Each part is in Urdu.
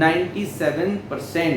97%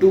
2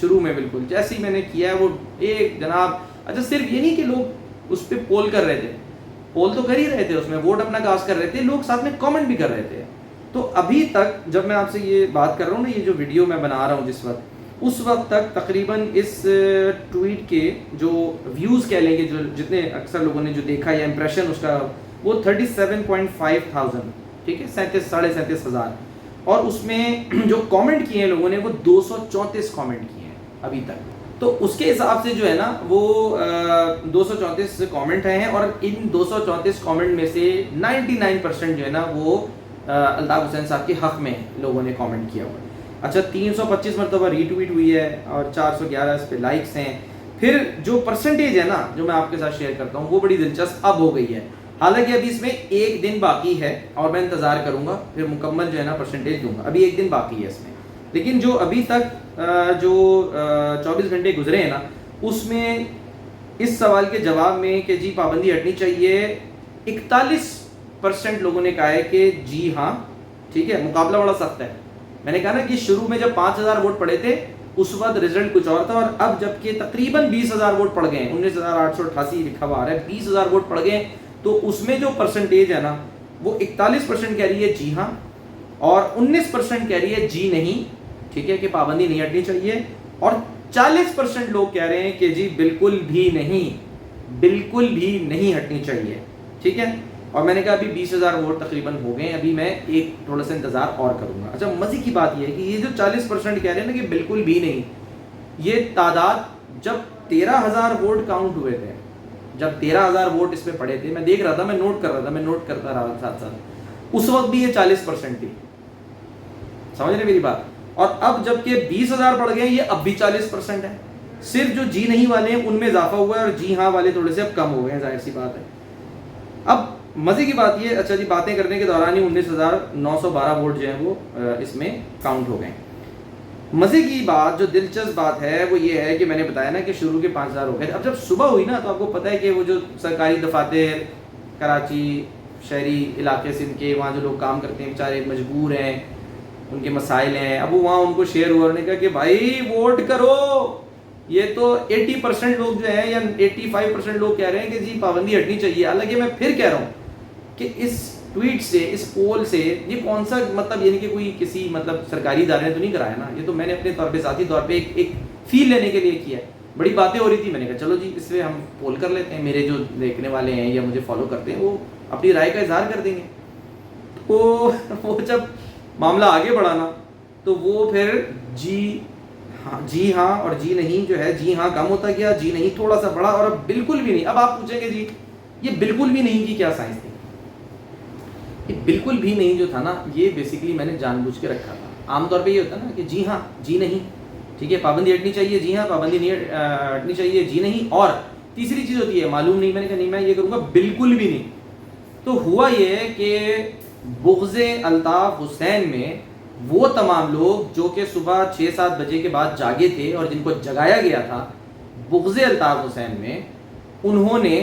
شروع میں بالکل جیسے ہی میں نے کیا ہے وہ ایک جناب، اچھا صرف یہ نہیں کہ لوگ اس پہ پول کر رہے تھے، پول تو کر ہی رہے تھے، اس میں ووٹ اپنا کاسٹ کر رہے تھے، لوگ ساتھ میں کامنٹ بھی کر رہے تھے. تو ابھی تک جب میں آپ سے یہ بات کر رہا ہوں نا، یہ جو ویڈیو میں بنا رہا ہوں جس وقت، اس وقت تک تقریباً اس ٹویٹ کے جو ویوز کہہ لیں گے، جو جتنے اکثر لوگوں نے جو دیکھا یا امپریشن اس کا، وہ 37.5,000، ٹھیک ہے، 37,500، اور اس میں جو کامنٹ کیے ہیں لوگوں نے وہ 234 کامنٹ کیے ہیں ابھی تک. تو اس کے حساب سے جو ہے نا وہ 234 کامنٹ ہیں، اور ان 234 کامنٹ میں سے 99% جو ہے نا وہ الطاف حسین صاحب کے حق میں لوگوں نے کامنٹ کیا ہوا ہے. اچھا 325 مرتبہ ری ٹویٹ ہوئی ہے اور 411 اس پہ لائکس ہیں. پھر جو پرسنٹیج ہے نا جو میں آپ کے ساتھ شیئر کرتا ہوں وہ بڑی دلچسپ اب ہو گئی ہے. حالانکہ ابھی اس میں ایک دن باقی ہے اور میں انتظار کروں گا، پھر مکمل جو ہے نا پرسنٹیج دوں گا. ابھی ایک دن باقی ہے اس میں، لیکن جو ابھی تک جو 24 گھنٹے گزرے ہیں نا، اس میں اس سوال کے جواب میں کہ جی پابندی ہٹنی چاہیے، 41% لوگوں نے کہا ہے کہ جی ہاں. ٹھیک ہے، مقابلہ بڑا سخت ہے. میں نے کہا نا کہ شروع میں جب 5,000 ووٹ پڑے تھے اس وقت رزلٹ کچھ اور تھا، اور اب جب کہ تقریباً 20,000 ووٹ پڑ گئے، 19,888 لکھا ہوا آ رہا ہے، 20,000 ووٹ پڑ گئے، تو اس میں جو پرسنٹیج ہے نا وہ 41% کہہ رہی ہے جی ہاں، اور 19% کہہ رہی ہے جی نہیں. ٹھیک ہے، کہ پابندی نہیں ہٹنی چاہیے، اور 40% لوگ کہہ رہے ہیں کہ جی بالکل بھی نہیں، بالکل بھی نہیں ہٹنی چاہیے. ٹھیک ہے، اور میں نے کہا ابھی 20,000 ووٹ تقریباً ہو گئے ہیں، ابھی میں ایک تھوڑا سا انتظار اور کروں گا. اچھا مزے کی بات یہ ہے کہ یہ جو 40% کہہ رہے ہیں نا کہ بالکل بھی نہیں، یہ تعداد جب 13,000 ووٹ کاؤنٹ ہوئے تھے، جب 13,000 ووٹ اس پہ پڑے تھے، میں دیکھ رہا تھا، میں نوٹ کر رہا تھا، میں نوٹ کرتا رہا ساتھ ساتھ، اس وقت بھی یہ 40% تھی. سمجھ رہے میری بات؟ اور اب جب کہ 20,000 پڑ گئے، یہ اب بھی 40% ہے. صرف جو جی نہیں والے ہیں ان میں اضافہ ہوا ہے، اور جی ہاں والے تھوڑے سے اب کم ہو گئے ہیں، ظاہر سی بات ہے. اب مزے کی بات یہ، اچھا جی باتیں کرنے کے دوران ہی 19,912 ووٹ جو ہیں وہ اس میں کاؤنٹ ہو گئے. مزے کی بات، جو دلچسپ بات ہے وہ یہ ہے کہ میں نے بتایا نا کہ شروع کے 5,000 ہو گئے. اب جب صبح ہوئی نا تو آپ کو پتہ ہے کہ وہ جو سرکاری دفاتر کراچی شہری علاقے سندھ کے، وہاں جو لوگ کام کرتے ہیں بیچارے مجبور ہیں، ان کے مسائل ہیں. اب وہاں ان کو شیئر ہوا نے کہا کہ بھائی ووٹ کرو. یہ تو 80% لوگ جو ہیں یا 85% لوگ کہہ رہے ہیں کہ جی پابندی ہٹنی چاہیے. حالانکہ میں پھر کہہ رہا ہوں کہ اس ٹویٹ سے، اس پول سے، یہ کون سا مطلب، یعنی کہ کوئی کسی مطلب سرکاری ادارے نے تو نہیں کرایا نا، یہ تو میں نے اپنے طور پہ ذاتی طور پہ ایک فیل لینے کے لیے کیا ہے. بڑی باتیں ہو رہی تھی، میں نے کہا چلو جی اس سے ہم پول کر لیتے ہیں، میرے جو دیکھنے والے ہیں یا مجھے فالو کرتے ہیں وہ اپنی رائے کا اظہار کر دیں گے. تو وہ جب معاملہ آگے بڑھا نا تو وہ پھر جی ہاں اور جی نہیں جو ہے، جی ہاں کم ہوتا گیا، جی نہیں تھوڑا سا بڑھا، اور اب بالکل بھی نہیں. اب آپ پوچھیں گے جی یہ بالکل بھی نہیں کی کیا سائنس تھی؟ یہ بالکل بھی نہیں جو تھا نا، یہ بیسیکلی میں نے جان بوجھ کے رکھا تھا. عام طور پہ یہ ہوتا ہے نا کہ جی ہاں جی نہیں، ٹھیک ہے، پابندی ہٹنی چاہیے جی ہاں، پابندی نہیں ہٹنی چاہیے جی نہیں، اور تیسری چیز ہوتی ہے معلوم نہیں. میں نے کہا نہیں میں یہ کروں گا بالکل بھی نہیں. تو ہوا یہ کہ بغض الطاف حسین میں وہ تمام لوگ جو کہ صبح 6-7 بجے کے بعد جاگے تھے اور جن کو جگایا گیا تھا، بغض الطاف حسین میں انہوں نے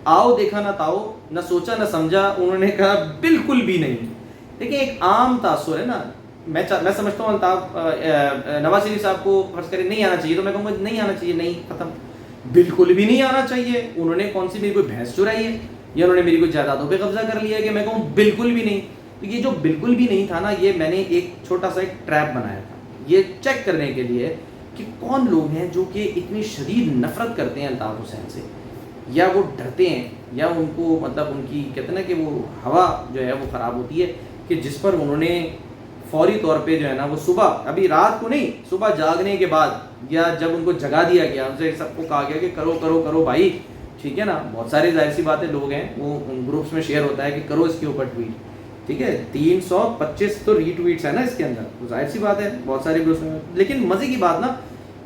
آؤ دیکھا نہ تاؤ، نہ سوچا نہ سمجھا، انہوں نے کہا بالکل بھی نہیں. دیکھیں ایک عام تاثر ہے نا، میں سمجھتا ہوں الطاف نواز شریف صاحب کو فرض کریں نہیں آنا چاہیے، تو میں کہوں گا نہیں آنا چاہیے، نہیں ختم، بالکل بھی نہیں آنا چاہیے. انہوں نے کون سی میری کوئی بھینس چرائی ہے یا انہوں نے میری کوئی جائیدادوں پہ قبضہ کر لیا ہے کہ میں کہوں بالکل بھی نہیں. تو یہ جو بالکل بھی نہیں تھا نا، یہ میں نے ایک چھوٹا سا ایک ٹریپ بنایا تھا یہ چیک کرنے کے لیے کہ کون لوگ ہیں جو کہ اتنی شدید نفرت کرتے ہیں الطاف حسین سے، یا وہ ڈرتے ہیں، یا ان کو مطلب ان کی کہتے ہیں نا کہ وہ ہوا جو ہے وہ خراب ہوتی ہے، کہ جس پر انہوں نے فوری طور پہ جو ہے نا وہ صبح، ابھی رات کو نہیں، صبح جاگنے کے بعد یا جب ان کو جگا دیا گیا، ان سے سب کو کہا گیا کہ کرو کرو کرو بھائی، ٹھیک ہے نا. بہت سارے ظاہر سی باتیں لوگ ہیں وہ گروپس میں شیئر ہوتا ہے کہ کرو اس کے اوپر ٹویٹ، ٹھیک ہے. 325 تو ری ٹویٹس ہیں نا اس کے اندر، تو ظاہر سی بات ہے بہت سارے گروپس میں. لیکن مزے کی بات نا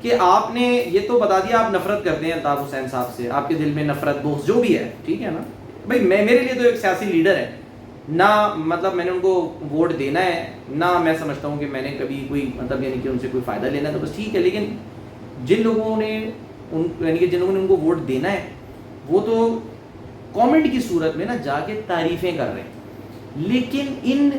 کہ آپ نے یہ تو بتا دیا آپ نفرت کرتے ہیں الطاف حسین صاحب سے، آپ کے دل میں نفرت بغض جو بھی ہے، ٹھیک ہے نا بھائی. میرے لیے تو ایک سیاسی لیڈر ہے نہ، مطلب میں نے ان کو ووٹ دینا ہے نہ، میں سمجھتا ہوں کہ میں نے کبھی کوئی مطلب یعنی کہ ان سے کوئی فائدہ لینا ہے، تو بس ٹھیک ہے. لیکن جن لوگوں نے یعنی کہ جن لوگوں نے ان کو ووٹ دینا ہے وہ تو کامنٹ کی صورت میں نا جا کے تعریفیں کر رہے ہیں. لیکن ان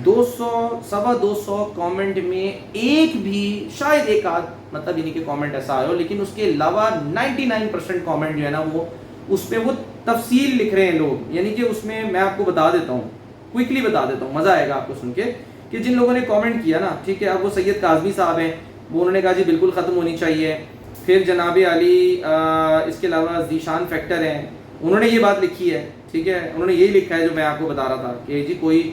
200 225 کامنٹ میں ایک بھی شاید ایک آدھ مطلب یعنی کہ کامنٹ ایسا آیا ہو، لیکن اس کے علاوہ 99% کامنٹ جو ہے نا وہ اس پہ وہ تفصیل لکھ رہے ہیں لوگ. یعنی کہ اس میں میں آپ کو بتا دیتا ہوں، کوئکلی بتا دیتا ہوں، مزہ آئے گا آپ کو سن کے کہ جن لوگوں نے کامنٹ کیا نا، ٹھیک ہے، اب وہ سید کاظمی صاحب ہیں، وہ انہوں نے کہا جی بالکل ختم ہونی چاہیے. پھر جناب علی اس کے علاوہ ذیشان فیکٹر ہیں، انہوں نے یہ بات لکھی ہے، ٹھیک ہے، انہوں نے یہی لکھا ہے جو میں آپ کو بتا رہا تھا کہ جی کوئی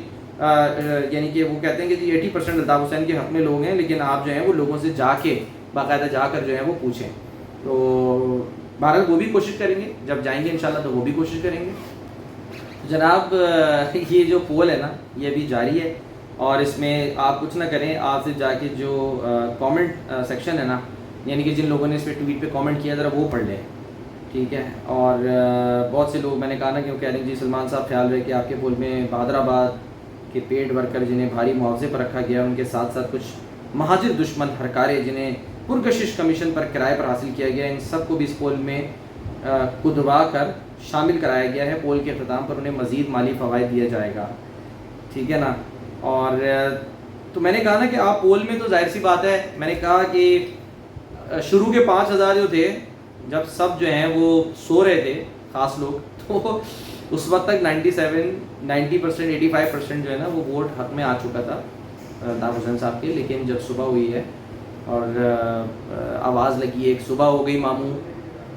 یعنی کہ وہ کہتے ہیں کہ جی 80% الطاف حسین کے حق میں لوگ ہیں، لیکن آپ جو ہیں وہ لوگوں سے جا کے باقاعدہ جا کر جو ہے وہ پوچھیں. تو بہرحال وہ بھی کوشش کریں گے، جب جائیں گے انشاءاللہ تو وہ بھی کوشش کریں گے. جناب یہ جو پول ہے نا یہ ابھی جاری ہے، اور اس میں آپ کچھ نہ کریں، آپ سے جا کے جو کامنٹ سیکشن ہے نا، یعنی کہ جن لوگوں نے اس پہ ٹویٹ پہ کامنٹ کیا ذرا وہ پڑھ لیں، ٹھیک ہے. اور بہت سے لوگ میں نے کہا نا کہ وہ کہہ رہے ہیں جی سلمان صاحب خیال رہے کہ آپ کے پول میں بہادر آباد کے پیڈ ورکر جنہیں بھاری معاوضے پر رکھا گیا، ان کے ساتھ ساتھ کچھ مہاجر دشمن ہرکارے جنہیں پرکشش کمیشن پر کرائے پر حاصل کیا گیا، ان سب کو بھی اس پول میں کدوا کر شامل کرایا گیا ہے. پول کے اختتام پر انہیں مزید مالی فوائد دیا جائے گا، ٹھیک ہے نا. اور تو میں نے کہا نا کہ آپ پول میں تو ظاہر سی بات ہے، میں نے کہا کہ شروع کے 5000 جو تھے جب سب جو ہیں وہ سو رہے تھے خاص لوگ، تو اس وقت تک 90% 85% جو ہے نا وہ ووٹ حق میں آ چکا تھا الطاف حسین صاحب کے. لیکن جب صبح ہوئی ہے اور آواز لگی ایک صبح ہو گئی ماموں،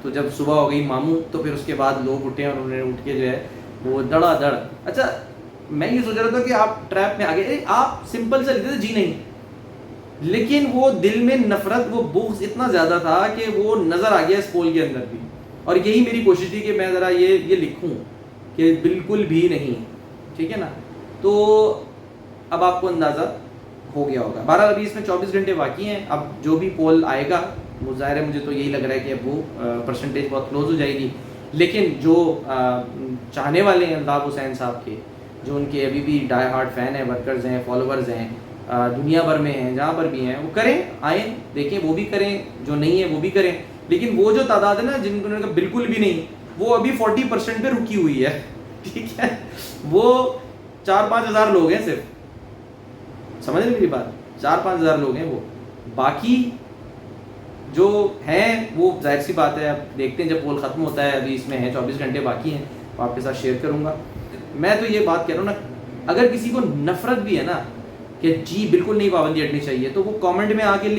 تو جب صبح ہو گئی ماموں تو پھر اس کے بعد لوگ اٹھے اور انہوں نے اٹھ کے جو ہے وہ دڑا دڑ. اچھا میں یہ سوچ رہا تھا کہ آپ ٹریپ میں آگے آپ سمپل سے لکھتے تھے جی نہیں، لیکن وہ دل میں نفرت، وہ بغض اتنا زیادہ تھا کہ وہ نظر آ گیا اس پول کے اندر بھی. اور یہی میری کوشش تھی کہ میں ذرا یہ لکھوں کہ بالکل بھی نہیں، ٹھیک ہے نا. تو اب آپ کو اندازہ ہو گیا ہوگا. 12 ابھی اس میں 24 گھنٹے باقی ہیں. اب جو بھی پول آئے گا ظاہر ہے مجھے تو یہی لگ رہا ہے کہ اب وہ پرسنٹیج بہت کلوز ہو جائے گی. لیکن جو چاہنے والے ہیں الطاف حسین صاحب کے، جو ان کے ابھی بھی ڈائی ہارڈ فین ہیں، ورکرز ہیں، فالوورز ہیں، دنیا بھر میں ہیں، جہاں پر بھی ہیں، وہ کریں، آئیں دیکھیں، وہ بھی کریں، جو نہیں ہے وہ بھی کریں. لیکن وہ جو تعداد ہے نا جن کو نے بالکل بھی نہیں، وہ ابھی 40% پہ رکی ہوئی ہے، ٹھیک ہے. وہ 4-5 ہزار لوگ ہیں صرف، سمجھ رہے میری بات، 4-5 ہزار لوگ ہیں وہ. باقی جو ہیں وہ ظاہر سی بات ہے اب دیکھتے ہیں جب پول ختم ہوتا ہے. ابھی اس میں ہے 24 گھنٹے باقی ہیں، وہ آپ کے ساتھ شیئر کروں گا. میں تو یہ بات کہہ رہا ہوں نا، اگر کسی کو نفرت بھی ہے نا کہ جی بالکل نہیں پابندی ہٹنی چاہیے، تو وہ کامنٹ میں آ کے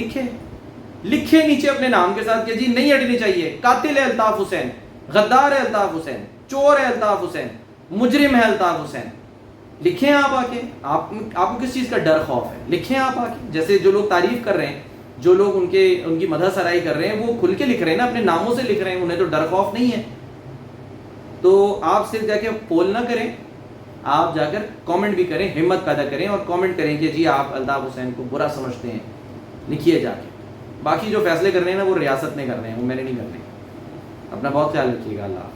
لکھے نیچے اپنے نام کے ساتھ کہ جی نہیں ہٹنی چاہیے، قاتل ہے الطاف حسین، غدار ہے الطاف حسین، چور ہے الطاف حسین، مجرم ہے الطاف حسین. لکھیں آپ آ کے، آپ کو کس چیز کا ڈر خوف ہے؟ لکھیں آپ آ کے. جیسے جو لوگ تعریف کر رہے ہیں، جو لوگ ان کی مدح سرائی کر رہے ہیں، وہ کھل کے لکھ رہے ہیں نا، اپنے ناموں سے لکھ رہے ہیں، انہیں تو ڈر خوف نہیں ہے. تو آپ صرف جا کے پول نہ کریں، آپ جا کر کامنٹ بھی کریں، ہمت پیدا کریں اور کامنٹ کریں کہ جی آپ الطاف حسین کو برا سمجھتے ہیں، لکھیے جا کے. باقی جو فیصلے کرنے ہیں نا وہ ریاست نے کرنے ہیں، وہ میں نے نہیں کرنے. اپنا بہت خیال رکھیے گا. اللہ